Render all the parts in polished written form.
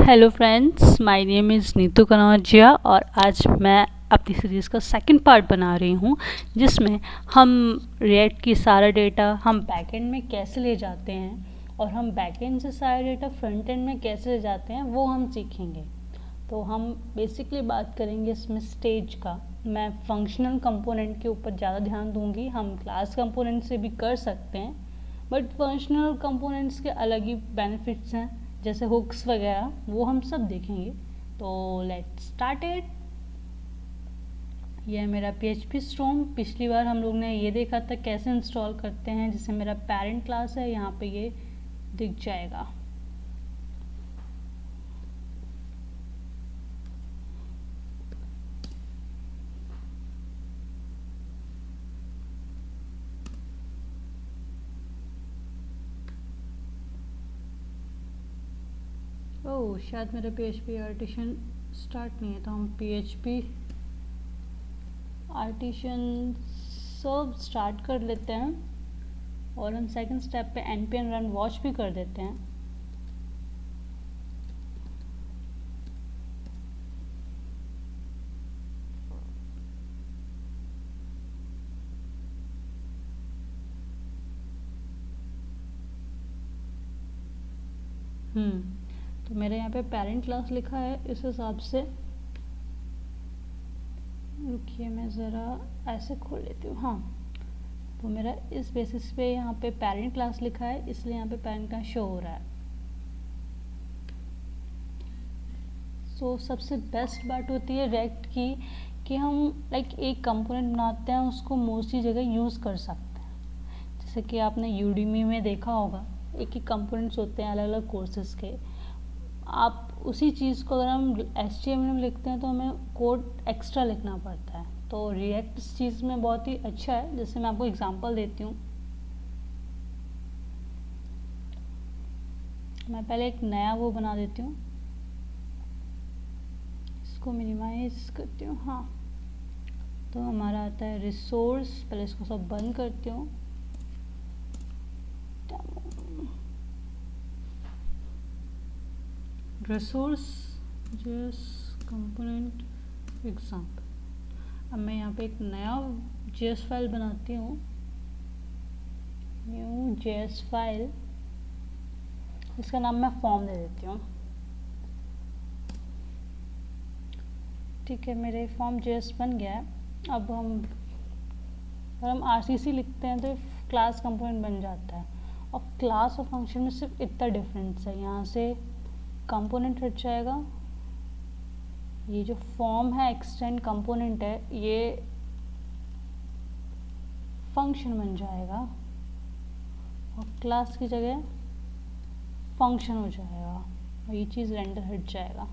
Hello friends, my name is Neetu Kanaujia और आज मैं अपनी सीरीज़ का सेकंड पार्ट बना रही हूँ जिसमें हम रिएक्ट की सारा डेटा हम बैकएंड में कैसे ले जाते हैं और हम बैकएंड से सारा डेटा फ्रंट एंड में कैसे ले जाते हैं वो हम सीखेंगे। तो हम बेसिकली बात करेंगे इसमें स्टेज का। मैं फंक्शनल कंपोनेंट के ऊपर ज़्यादा ध्यान दूंगी। हम क्लास कंपोनेंट से भी कर सकते हैं बट फंक्शनल कंपोनेंट्स के अलग ही बेनिफिट्स हैं, जैसे हुक्स वगैरह, वो हम सब देखेंगे। तो लेट्स स्टार्ट इट। यह है मेरा PHP स्टॉर्म। पिछली बार हम लोग ने ये देखा था कैसे इंस्टॉल करते हैं, जिसे मेरा पेरेंट क्लास है, यहाँ पे ये दिख जाएगा। ओह, शायद मेरा PHP आर्टिशन स्टार्ट नहीं है, तो हम PHP आर्टिशन सर्व स्टार्ट कर लेते हैं और हम सेकंड स्टेप पे npm run watch भी कर देते हैं। तो मेरे यहाँ पे पेरेंट क्लास लिखा है, इस हिसाब से रुकिए मैं ज़रा ऐसे खोल लेती हूँ। हाँ, तो मेरा इस बेसिस पे यहाँ पे पेरेंट क्लास लिखा है, इसलिए यहाँ पे पेरेंट क्लास शो हो रहा है। सो सबसे बेस्ट बात होती है रिएक्ट की कि हम एक कंपोनेंट बनाते हैं, उसको मोस्टली जगह यूज़ कर सकते हैं। जैसे कि आपने यूडीमी में देखा होगा, एक ही कंपोनेंट्स होते हैं अलग अलग कोर्सेज के। आप उसी चीज़ को अगर हम HTML में लिखते हैं तो हमें कोड एक्स्ट्रा लिखना पड़ता है। तो रिएक्ट इस चीज़ में बहुत ही अच्छा है। जैसे मैं आपको एग्जांपल देती हूँ। मैं पहले एक नया वो बना देती हूँ, इसको मिनिमाइज करती हूँ। हाँ, तो हमारा आता है रिसोर्स। पहले इसको सब बंद करती हूँ। Resource JS component example. अब मैं यहाँ पे एक नया जेएस फाइल बनाती हूँ, न्यू जेएस फाइल। इसका नाम मैं फॉर्म दे देती हूँ। ठीक है, मेरे फॉर्म जेएस बन गया है। अब अगर हम आरसीसी लिखते हैं तो क्लास कंपोनेंट बन जाता है। और क्लास और फंक्शन में सिर्फ इतना डिफरेंस है, यहाँ से कंपोनेंट हट जाएगा। ये जो फॉर्म है एक्सटेंड कंपोनेंट है, ये फंक्शन बन जाएगा और क्लास की जगह फंक्शन हो जाएगा और ये चीज़ रेंडर हट जाएगा।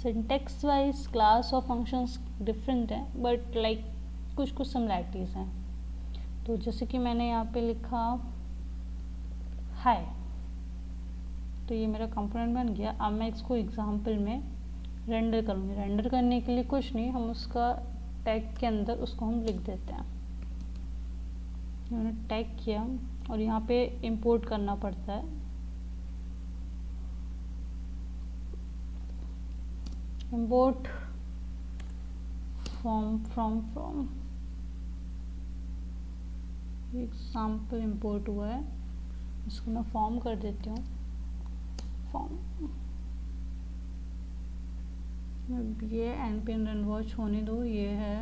सिंटेक्स वाइज क्लास और फंक्शंस डिफरेंट है बट कुछ कुछ सिमिलैरिटीज़ हैं। तो जैसे कि मैंने यहाँ पे लिखा हाय, तो ये मेरा कंपोनेंट बन गया। अब मैं इसको एग्जाम्पल में रेंडर करूँगी। रेंडर करने के लिए कुछ नहीं, हम उसका टैग के अंदर उसको हम लिख देते हैं। मैंने टैग किया और यहाँ पे इंपोर्ट करना पड़ता है। इंपोर्ट फ्रॉम एग्जाम्पल इंपोर्ट हुआ है, इसको मैं फॉर्म कर देती हूँ। फॉर्म ये npm run watch होने दो। ये है,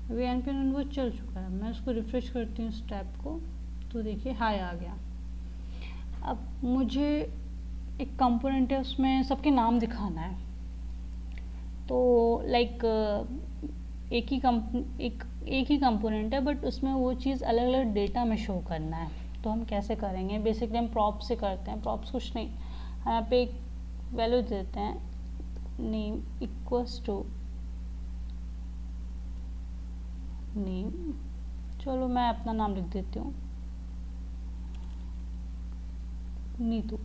अभी npm run watch चल चुका है। मैं इसको रिफ्रेश करती हूँ इस टैब को, तो देखिए हाई आ गया। अब मुझे एक कंपोनेंट है, उसमें सबके नाम दिखाना है। तो एक ही कंपोनेंट है बट उसमें वो चीज़ अलग अलग डेटा में शो करना है। तो हम कैसे करेंगे? बेसिकली हम प्रॉप्स से करते हैं। प्रॉप्स कुछ नहीं, यहाँ पे एक वैल्यू देते हैं, नेम इक्वल्स टू नेम। चलो मैं अपना नाम लिख देती हूँ, नीतू।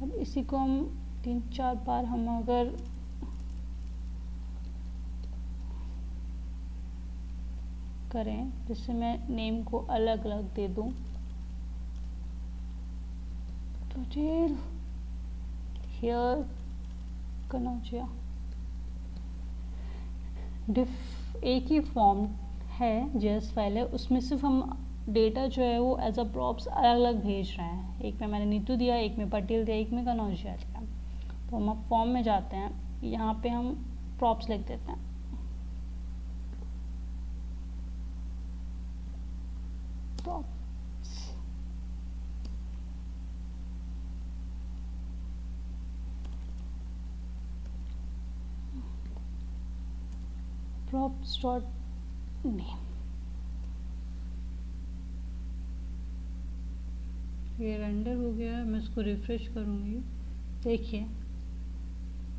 अब इसी को हम 3-4 बार हम अगर करें, जिससे मैं नेम को अलग अलग दे दूँ, तो हेयर कनौजिया एक ही फॉर्म है जेएस फाइल है, उसमें सिर्फ हम डेटा जो है वो एज अ प्रॉप्स अलग अलग भेज रहे हैं। एक में मैंने नीतू दिया, एक में पटेल दिया, एक में कनौजिया दिया। तो हम अब फॉर्म में जाते हैं, यहाँ पे हम प्रॉप्स लिख देते हैं। props dot name, ये रेंडर हो गया है। मैं इसको रिफ्रेश करूँगी। देखिए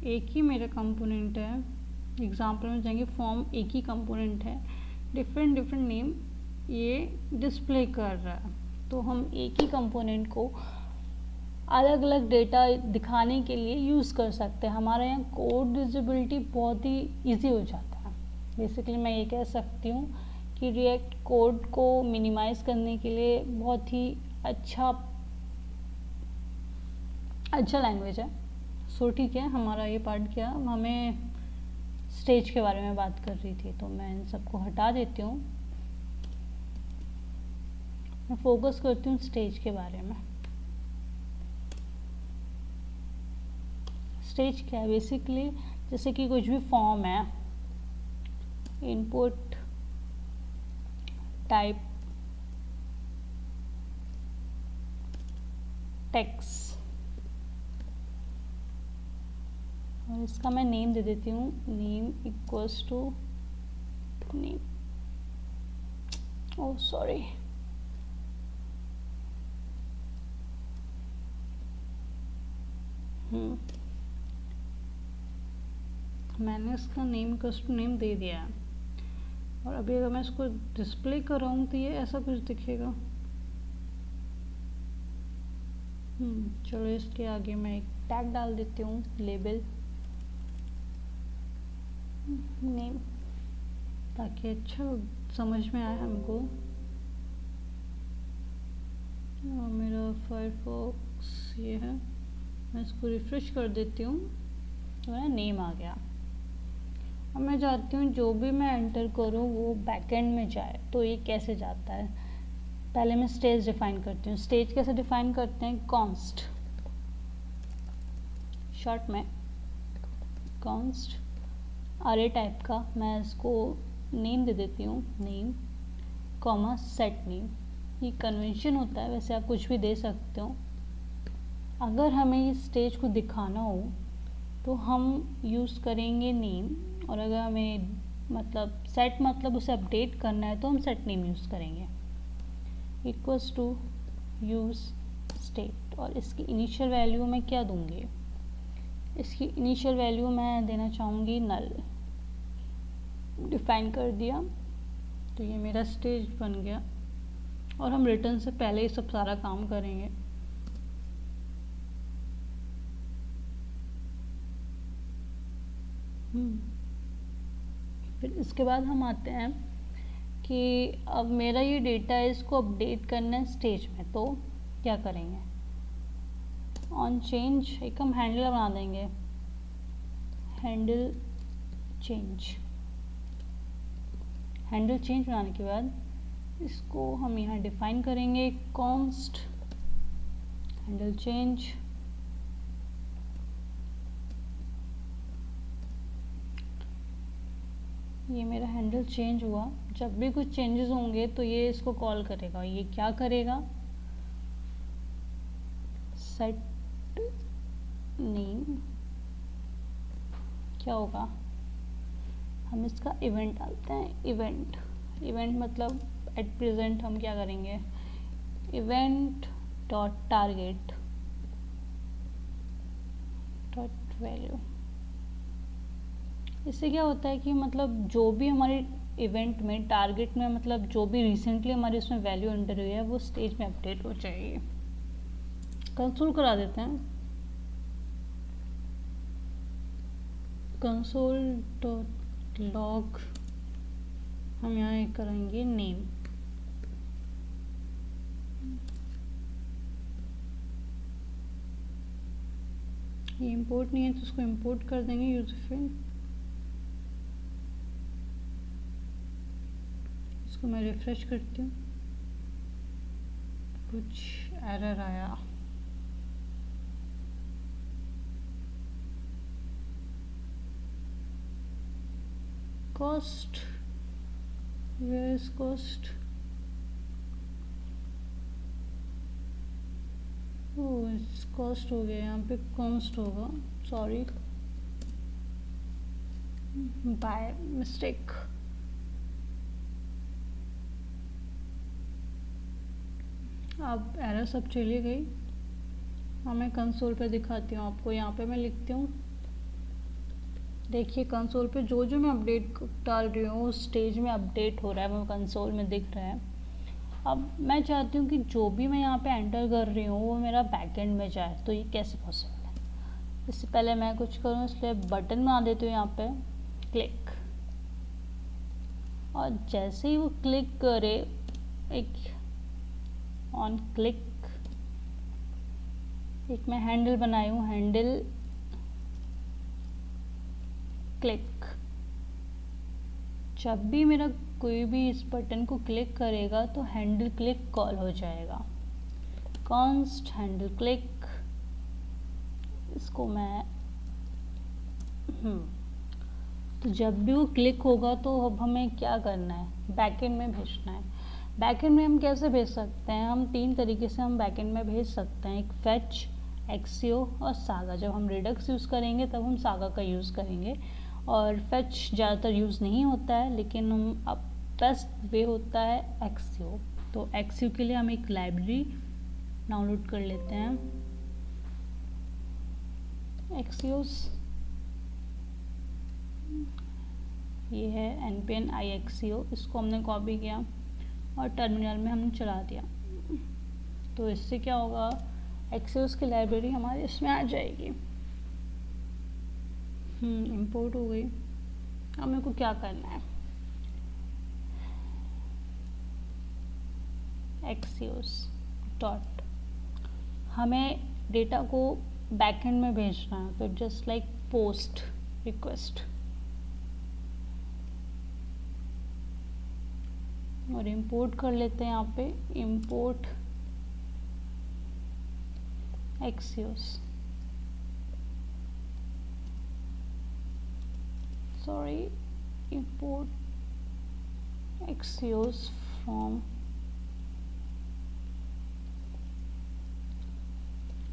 एक ही मेरा कंपोनेंट है। एग्जाम्पल में जाएंगे, फॉर्म एक ही कंपोनेंट है, डिफरेंट डिफरेंट नेम ये डिस्प्ले कर रहा है। तो हम एक ही कंपोनेंट को अलग अलग डेटा दिखाने के लिए यूज़ कर सकते हैं। हमारे यहाँ कोड विजिबिलिटी बहुत ही ईजी हो जाता है। बेसिकली मैं ये कह सकती हूँ कि रिएक्ट कोड को मिनिमाइज़ करने के लिए बहुत ही अच्छा लैंग्वेज है। सो ठीक है, हमारा ये पार्ट क्या, हमें स्टेज के बारे में बात कर रही थी, तो मैं इन सबको हटा देती हूँ। मैं फोकस करती हूँ स्टेज के बारे में। स्टेज क्या है? बेसिकली जैसे कि कुछ भी फॉर्म है, इनपुट टाइप टेक्स्ट, और इसका मैं नेम दे देती हूँ, name equals to name, oh sorry, मैंने इसका नेम इक्वल्स टू नेम दे दिया है। और अभी अगर मैं इसको डिस्प्ले कर रहा हूँ तो ये ऐसा कुछ दिखेगा। चलो इसके आगे मैं एक टैग डाल देती हूँ, लेबल नेम, ताकि अच्छा समझ में आए हमको। मेरा फायरफॉक्स ये है, मैं इसको रिफ्रेश कर देती हूँ तो मेरा नेम आ गया। अब मैं चाहती हूँ जो भी मैं एंटर करूँ वो बैकएंड में जाए। तो ये कैसे जाता है? पहले मैं स्टेज डिफाइन करती हूँ। स्टेज कैसे डिफाइन करते हैं? कॉन्स्ट, शॉर्ट में कॉन्स्ट अरे टाइप का, मैं इसको नेम दे देती हूँ, नेम कॉमा सेट नेम। ये कन्वेंशन होता है, वैसे आप कुछ भी दे सकते हो। अगर हमें इस स्टेज को दिखाना हो तो हम यूज़ करेंगे नेम, और अगर हमें मतलब सेट मतलब उसे अपडेट करना है तो हम सेट नेम यूज़ करेंगे। इक्वल्स टू यूज़ स्टेट, और इसकी इनिशियल वैल्यू मैं क्या दूंगी? इसकी इनिशियल वैल्यू मैं देना चाहूँगी नल। डिफाइन कर दिया तो ये मेरा स्टेज बन गया, और हम रिटर्न से पहले ही सब सारा काम करेंगे। फिर इसके बाद हम आते हैं कि अब मेरा ये डेटा है, इसको अपडेट करना है स्टेज में, तो क्या करेंगे? ऑन चेंज एक हम हैंडल बना देंगे, हैंडल चेंज। हैंडल चेंज बनाने के बाद इसको हम यहाँ डिफाइन करेंगे, कॉन्स्ट हैंडल चेंज, ये मेरा हैंडल चेंज हुआ। जब भी कुछ चेंजेस होंगे तो ये इसको कॉल करेगा। ये क्या करेगा? सेट नेम, क्या होगा? हम इसका इवेंट डालते हैं, इवेंट मतलब एट प्रेजेंट हम क्या करेंगे? Event dot target dot value. इससे क्या होता है कि मतलब जो भी हमारे इवेंट में टारगेट में मतलब जो भी रिसेंटली हमारी उसमें वैल्यू एंटर हुई है वो स्टेज में अपडेट हो जाएगी। कंसोल करा देते हैं, कंसोल डॉट लॉग, हम यहाँ करेंगे नेम, ये इंपोर्ट नहीं है तो उसको इंपोर्ट कर देंगे यूजरफिल। इसको मैं रिफ्रेश करती हूँ, कुछ एरर आया। Cost, where is cost? Oh cost हो गया, यहाँ पे कॉस्ट होगा, सॉरी बाय मिस्टेक। अब एरर सब चली गई। हाँ मैं कंसोल पे दिखाती हूँ आपको। यहाँ पे मैं लिखती हूँ, देखिए कंसोल पे जो जो मैं अपडेट डाल रही हूँ उस स्टेज में अपडेट हो रहा है, वो कंसोल में दिख रहा है। अब मैं चाहती हूँ कि जो भी मैं यहाँ पे एंटर कर रही हूँ वो मेरा बैकएंड में जाए, तो ये कैसे पॉसिबल है? इससे पहले मैं कुछ करूँ, इसलिए बटन बना देती हूँ यहाँ पे क्लिक, और जैसे ही वो क्लिक करे, एक ऑन क्लिक, एक मैं हैंडल बनाई हूँ, हैंडल क्लिक। जब भी मेरा कोई भी इस बटन को क्लिक करेगा तो हैंडल क्लिक कॉल हो जाएगा, कॉन्स्ट हैंडल क्लिक। इसको मैं तो जब भी वो क्लिक होगा तो अब हमें क्या करना है, बैकएंड में भेजना है। बैकएंड में हम कैसे भेज सकते हैं? हम 3 तरीके से हम बैकएंड में भेज सकते हैं, एक फेच, एक्सियो और सागा। जब हम रिडक्स यूज़ करेंगे तब हम सागा का यूज़ करेंगे, और फेच ज़्यादातर यूज़ नहीं होता है, लेकिन हम अब बेस्ट वे होता है एक्सियो। तो एक्सियो के लिए हम एक लाइब्रेरी डाउनलोड कर लेते हैं, एक्सियोस। ये है npm ixio, इसको हमने कॉपी किया और टर्मिनल में हमने चला दिया। तो इससे क्या होगा, एक्सियोस की लाइब्रेरी हमारे इसमें आ जाएगी। इंपोर्ट हो गई। अब मेरे को क्या करना है, एक्सियोस डॉट, हमें डेटा को बैकएंड में भेजना है, तो जस्ट लाइक पोस्ट रिक्वेस्ट, और इंपोर्ट कर लेते हैं यहाँ पे, import Axios, sorry import Axios from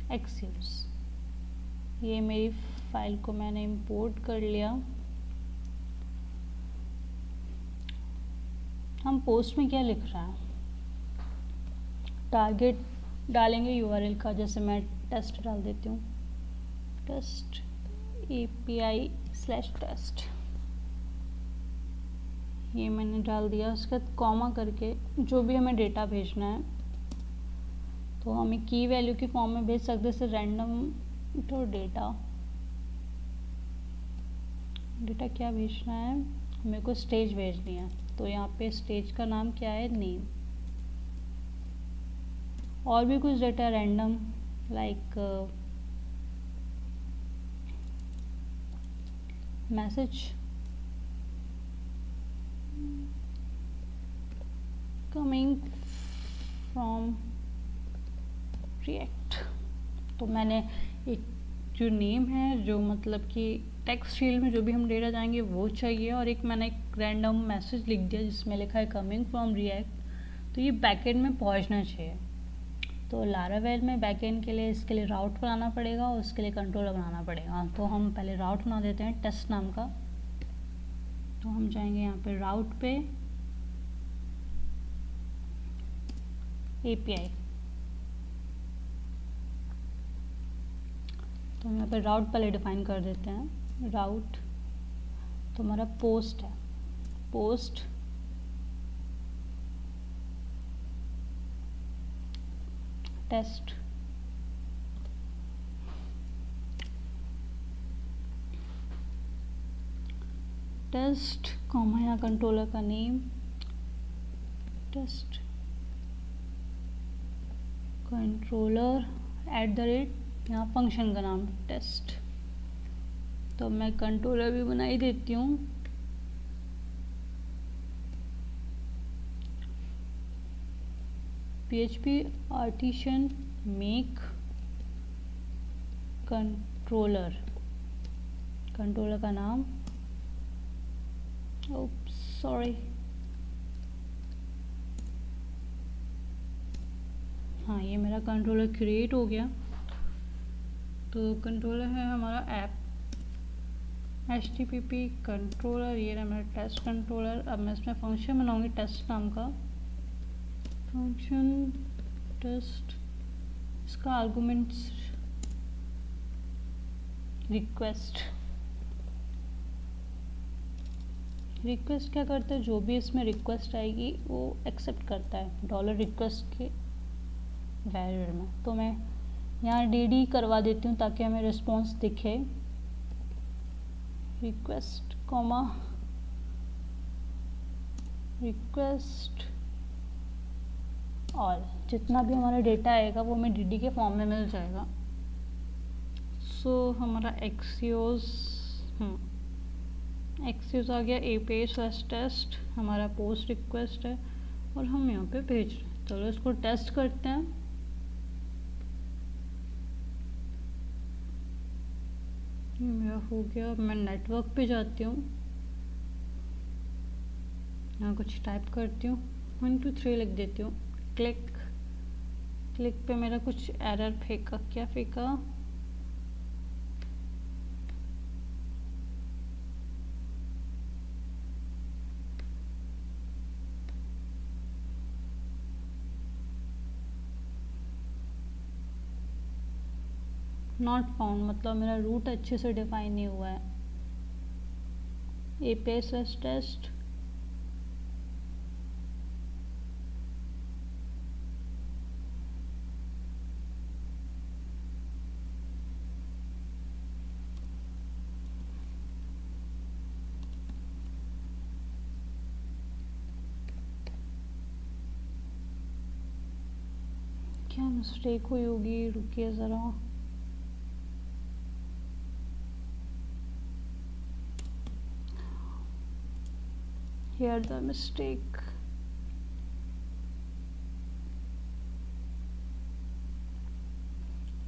Axios। ये मेरी फाइल को मैंने इंपोर्ट कर लिया। हम पोस्ट में क्या लिख रहे हैं, टारगेट डालेंगे यूआरएल का, जैसे मैं टेस्ट डाल देती हूँ, टेस्ट API/टेस्ट, ये मैंने डाल दिया। उसके बाद कॉमा करके जो भी हमें डेटा भेजना है तो हमें की वैल्यू की फॉर्म में भेज सकते हैं, जैसे रैंडम तो डेटा क्या भेजना है, मेरे को स्टेज भेजनी है, तो यहाँ पे स्टेज का नाम क्या है, नेम। और भी कुछ data random, like message coming from react. तो मैंने एक जो नेम है, जो मतलब कि टेक्स्ट फील्ड में जो भी हम डेटा जाएंगे वो चाहिए, और एक मैंने एक रैंडम मैसेज लिख दिया जिसमें लिखा है कमिंग फ्रॉम रिएक्ट। तो ये बैकएंड में पहुंचना चाहिए। तो लारावेल में बैकएंड के लिए इसके लिए राउट बनाना पड़ेगा और उसके लिए कंट्रोलर बनाना पड़ेगा। तो हम पहले राउट बना देते हैं टेस्ट नाम का। तो हम जाएंगे यहाँ पे राउट पे, API, तो हम यहाँ पे राउट पहले डिफाइन कर देते हैं। राउट तो हमारा पोस्ट है, पोस्ट टेस्ट, टेस्ट कॉमा यहाँ कंट्रोलर का नेम, टेस्ट कंट्रोलर @ यहाँ फंक्शन का नाम टेस्ट। तो मैं कंट्रोलर भी बना ही देती हूँ। PHP artisan make controller, controller का नाम, सॉरी, हाँ ये मेरा कंट्रोलर क्रिएट हो गया। तो कंट्रोलर है हमारा ऐप HTTP कंट्रोलर, ये रहा मेरा टेस्ट कंट्रोलर। अब मैं इसमें फंक्शन बनाऊंगी टेस्ट नाम का, फंक्शन टेस्ट। इसका आर्गुमेंट्स रिक्वेस्ट, रिक्वेस्ट क्या करता है, जो भी इसमें रिक्वेस्ट आएगी वो एक्सेप्ट करता है डॉलर रिक्वेस्ट के वैल्यू में। तो मैं यहाँ DD करवा देती हूँ ताकि हमें रिस्पॉन्स दिखे। रिक्वेस्ट कॉमा रिक्वेस्ट ऑल, जितना भी हमारा डेटा आएगा वो हमें DD के फॉर्म में मिल जाएगा। सो हमारा एक्सियोस आ गया, API/टेस्ट हमारा पोस्ट रिक्वेस्ट है और हम यहाँ पे भेज रहे हैं। चलो इसको टेस्ट करते हैं। मेरा हो गया। मैं नेटवर्क पे जाती हूँ, यहाँ कुछ टाइप करती हूँ, 1 2 3 लिख देती हूँ। क्लिक, क्लिक पे मेरा कुछ एरर फेंका, क्या फेंका, नॉट फाउंड, मतलब मेरा रूट अच्छे से डिफाइन नहीं हुआ है। API/टेस्ट क्या मिस्टेक हुई होगी, रुकिए ज़रा। Here the mistake,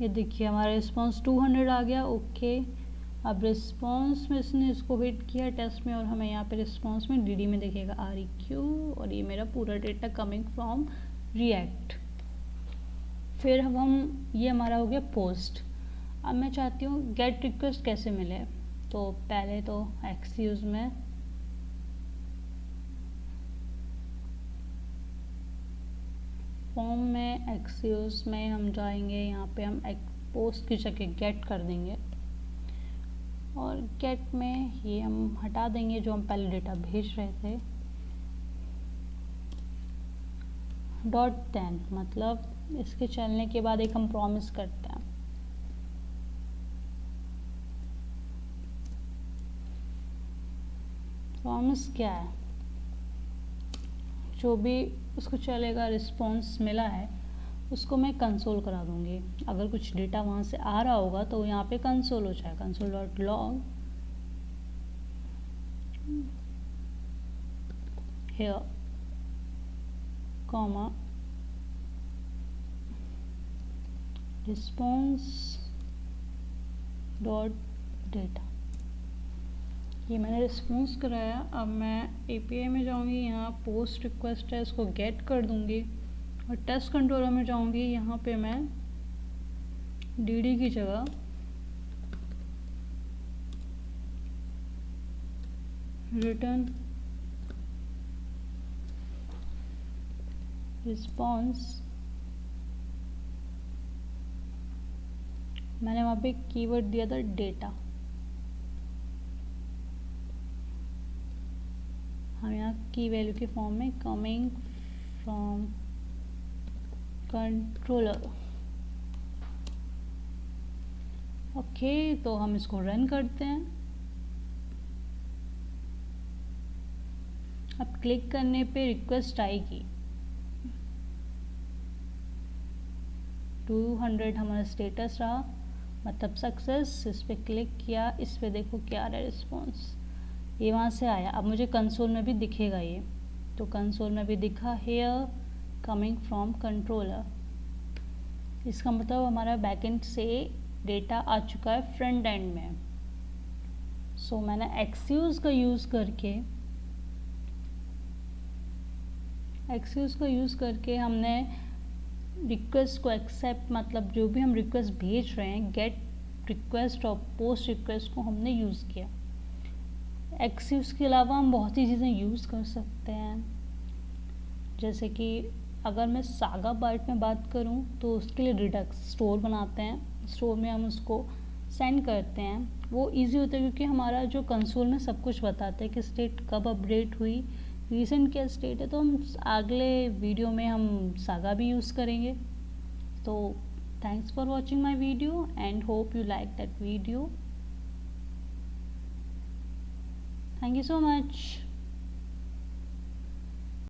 ये देखिए हमारा रिस्पॉन्स 200 आ गया। ओके, अब रिस्पॉन्स में इसने इसको हिट किया टेस्ट में और हमें यहाँ पे रिस्पॉन्स में DD में दिखेगा REQ, और ये मेरा पूरा डेटा कमिंग फ्रॉम रिएक्ट। फिर हम ये हमारा हो गया पोस्ट। अब मैं चाहती हूँ गेट रिक्वेस्ट कैसे मिले। तो पहले तो एक्सियोस में फॉर्म में एक्सियोस में हम जाएंगे, यहाँ पे हम पोस्ट की जगह गेट कर देंगे और गेट में ये हम हटा देंगे जो हम पहले डेटा भेज रहे थे। .then मतलब इसके चलने के बाद एक हम प्रॉमिस करते हैं। प्रॉमिस क्या है, जो भी उसको चलेगा रिस्पॉन्स मिला है उसको मैं कंसोल करा दूंगी। अगर कुछ डेटा वहाँ से आ रहा होगा तो यहाँ पे कंसोल हो जाएगा, console.log here comma response dot data. ये मैंने रिस्पॉन्स कराया। अब मैं API में जाऊंगी, यहाँ पोस्ट रिक्वेस्ट है इसको गेट कर दूंगी और टेस्ट कंट्रोलर में जाऊंगी, यहाँ पे मैं DD की जगह रिटर्न रिस्पॉन्स, मैंने वहाँ पे कीवर्ड दिया था डेटा। हम यहाँ की वैल्यू के फॉर्म में कमिंग फ्रॉम कंट्रोलर। ओके, तो हम इसको रन करते हैं। अब क्लिक करने पे रिक्वेस्ट आएगी। 200 हमारा स्टेटस रहा मतलब सक्सेस। इस पर क्लिक किया, इस पर देखो क्या आ रहा है रिस्पॉन्स, ये वहाँ से आया। अब मुझे कंसोल में भी दिखेगा ये, तो कंसोल में भी दिखा हेयर कमिंग फ्रॉम कंट्रोलर। इसका मतलब हमारा बैकएंड से डेटा आ चुका है फ्रंट एंड में। सो मैंने एक्सक्यूज का यूज़ करके हमने रिक्वेस्ट को एक्सेप्ट, मतलब जो भी हम रिक्वेस्ट भेज रहे हैं, गेट रिक्वेस्ट और पोस्ट रिक्वेस्ट को हमने यूज़ किया। एक्सक्यूज के अलावा हम बहुत सी चीज़ें यूज़ कर सकते हैं, जैसे कि अगर मैं सागा बाइट में बात करूं तो उसके लिए रिडक्स स्टोर बनाते हैं, स्टोर में हम उसको सेंड करते हैं। वो इजी होता है क्योंकि हमारा जो कंसोल में सब कुछ बताता है कि स्टेट कब अपडेट हुई, रीसेंट क्या स्टेट है। तो हम अगले वीडियो में हम सागा भी यूज़ करेंगे। तो thanks for watching my video and hope you like that video. Thank you so much.